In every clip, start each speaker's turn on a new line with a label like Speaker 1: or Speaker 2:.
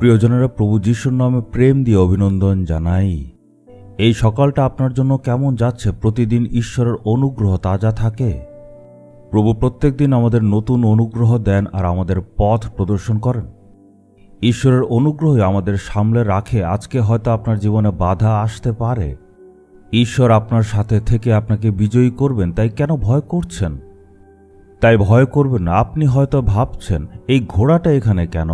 Speaker 1: প্রিয়জনেরা, প্রভু যিশুর নামে প্রেম দিয়ে অভিনন্দন জানাই। এই সকালটা আপনার জন্য কেমন যাচ্ছে? প্রতিদিন ঈশ্বরের অনুগ্রহ তাজা থাকে। প্রভু প্রত্যেক দিন আমাদের নতুন অনুগ্রহ দেন আর আমাদের পথ প্রদর্শন করেন। ঈশ্বরের অনুগ্রহই আমাদের সামলে রাখে। আজকে হয়তো আপনার জীবনে বাধা আসতে পারে। ঈশ্বর আপনার সাথে থেকে আপনাকে বিজয়ী করবেন, তাই কেন ভয় করছেন? তাই ভয় করবেন না। আপনি হয়তো ভাবছেন, এই ঘোড়াটা এখানে কেন?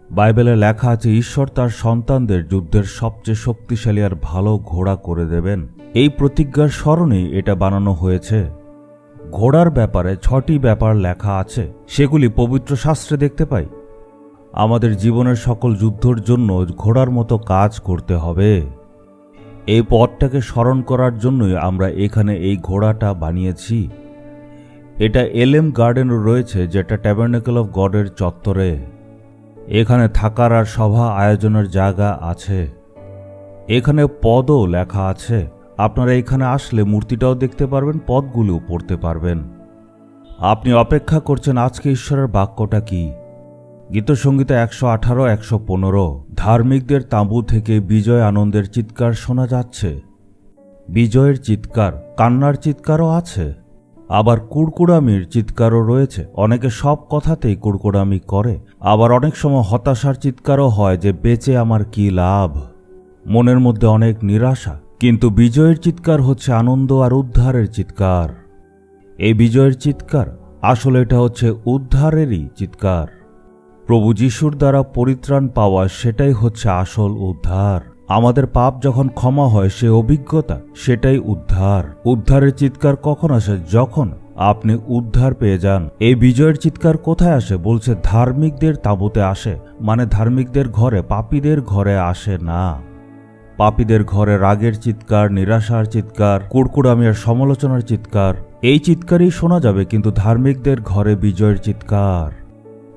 Speaker 1: বাইবেলে লেখা আছে, ঈশ্বর তার সন্তানদের যুদ্ধের সবচেয়ে শক্তিশালী আর ভালো ঘোড়া করে দেবেন। এই প্রতিজ্ঞার স্মরণেই এটা বানানো হয়েছে। ঘোড়ার ব্যাপারে 6টি ব্যাপার লেখা আছে, সেগুলি পবিত্র শাস্ত্রে দেখতে পাই। আমাদের জীবনের সকল যুদ্ধের জন্য ঘোড়ার মতো কাজ করতে হবে। এই পথটাকে স্মরণ করার জন্যই আমরা এখানে এই ঘোড়াটা বানিয়েছি। এটা এলএম গার্ডেনও রয়েছে, যেটা ট্যাবারনেকল অফ গডের চত্বরে। এখানে থাকার আর সভা আয়োজনের জায়গা আছে। এখানে পদও লেখা আছে। আপনারা এখানে আসলে মূর্তিটাও দেখতে পারবেন, পদগুলিও পড়তে পারবেন। আপনি অপেক্ষা করছেন আজকে ঈশ্বরের বাক্যটা কি? গীতসংগীতা 118, 115। ধার্মিকদের তাঁবু থেকে বিজয় আনন্দের চিৎকার শোনা যাচ্ছে। বিজয়ের চিৎকার, কান্নার চিৎকারও আছে, আবার কুড়কুড়ামির চিৎকারও রয়েছে। অনেকে সব কথাতেই কুড়কুড়ামি করে, আবার অনেক সময় হতাশার চিৎকারও হয় যে বেঁচে আমার কি লাভ। মনের মধ্যে অনেক নিরাশা, কিন্তু বিজয়ের চিৎকার হচ্ছে আনন্দ আর উদ্ধারের চিৎকার। এই বিজয়ের চিৎকার আসলে এটা হচ্ছে উদ্ধারেরই চিৎকার। প্রভু যিশুর দ্বারা পরিত্রাণ পাওয়া, সেটাই হচ্ছে আসল উদ্ধার। আমাদের পাপ যখন ক্ষমা হয়, সে অভিজ্ঞতা, সেটাই উদ্ধার। উদ্ধারের চিৎকার কখন আসে? যখন আপনি উদ্ধার পেয়ে যান। এই বিজয়ের চিৎকার কোথায় আসে? বলছে ধার্মিকদের তাঁবুতে আসে, মানে ধার্মিকদের ঘরে, পাপীদের ঘরে আসে না। পাপীদের ঘরে রাগের চিৎকার, নিরাশার চিৎকার, কুড়কুড়ামি আর সমালোচনার চিৎকার, এই চিৎকারই শোনা যাবে, কিন্তু ধার্মিকদের ঘরে বিজয়ের চিৎকার।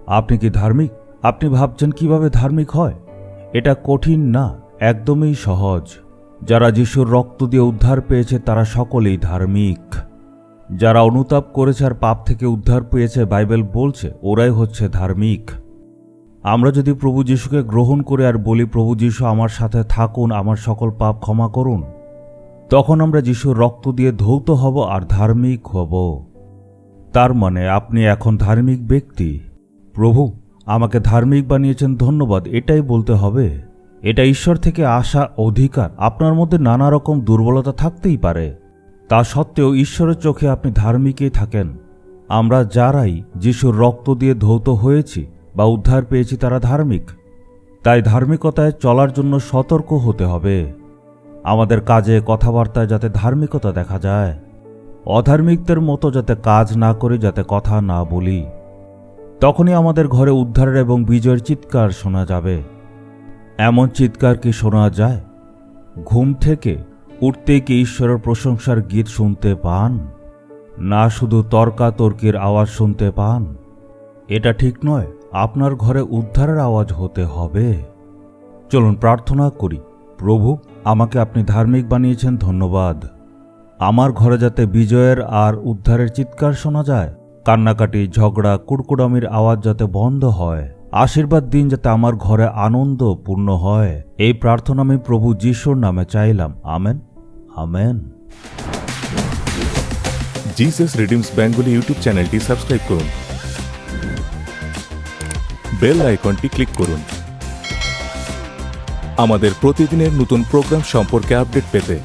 Speaker 1: আপনি কি ধার্মিক? আপনি ভাবছেন কিভাবে ধার্মিক হয়? এটা কঠিন না, একদমই সহজ। যারা যিশুর রক্ত দিয়ে উদ্ধার পেয়েছে তারা সকলেই ধার্মিক। যারা অনুতাপ করেছে আর পাপ থেকে উদ্ধার পেয়েছে, বাইবেল বলছে ওরাই হচ্ছে ধার্মিক। আমরা যদি প্রভু যিশুকে গ্রহণ করে আর বলি, প্রভু যিশু আমার সাথে থাকুন, আমার সকল পাপ ক্ষমা করুন, তখন আমরা যিশুর রক্ত দিয়ে ধৌত হব আর ধার্মিক হব। তার মানে আপনি এখন ধার্মিক ব্যক্তি। প্রভু আমাকে ধার্মিক বানিয়েছেন, ধন্যবাদ, এটাই বলতে হবে। এটা ঈশ্বর থেকে আসা অধিকার। আপনার মধ্যে নানা রকম দুর্বলতা থাকতেই পারে, তা সত্ত্বেও ঈশ্বরের চোখে আপনি ধার্মিকই থাকেন। আমরা যারাই যিশুর রক্ত দিয়ে ধৌত হয়েছি বা উদ্ধার পেয়েছি তারা ধার্মিক। তাই ধার্মিকতায় চলার জন্য সতর্ক হতে হবে। আমাদের কাজে, কথাবার্তায় যাতে ধার্মিকতা দেখা যায়। অধার্মিকদের মতো যাতে কাজ না করি, যাতে কথা না বলি। তখনই আমাদের ঘরে উদ্ধারের এবং বিজয়ের চিৎকার শোনা যাবে। এমন চিৎকার কি শোনা যায়? ঘুম থেকে উঠতেই কি ঈশ্বরের প্রশংসার গীত শুনতে পান? না শুধু তর্কাতর্কির আওয়াজ শুনতে পান? এটা ঠিক নয়। আপনার ঘরে উদ্ধারের আওয়াজ হতে হবে। চলুন প্রার্থনা করি। প্রভু আমাকে আপনি ধার্মিক বানিয়েছেন, ধন্যবাদ। আমার ঘরে যাতে বিজয়ের আর উদ্ধারের চিৎকার শোনা যায়, কান্নাকাটি, ঝগড়া, কুড়কুড়ামির আওয়াজ যাতে বন্ধ হয়। আশীর্বাদ দিন যাতে আমার ঘরে আনন্দ পূর্ণ হয়। এই প্রার্থনা আমি প্রভু যিশুর নামে চাইলাম, amen, amen.
Speaker 2: Jesus redeems Bengali YouTube চ্যানেলটি সাবস্ক্রাইব করুন, বেল আইকনটি ক্লিক করুন আমাদের প্রতিদিনের নতুন প্রোগ্রাম সম্পর্কে আপডেট পেতে।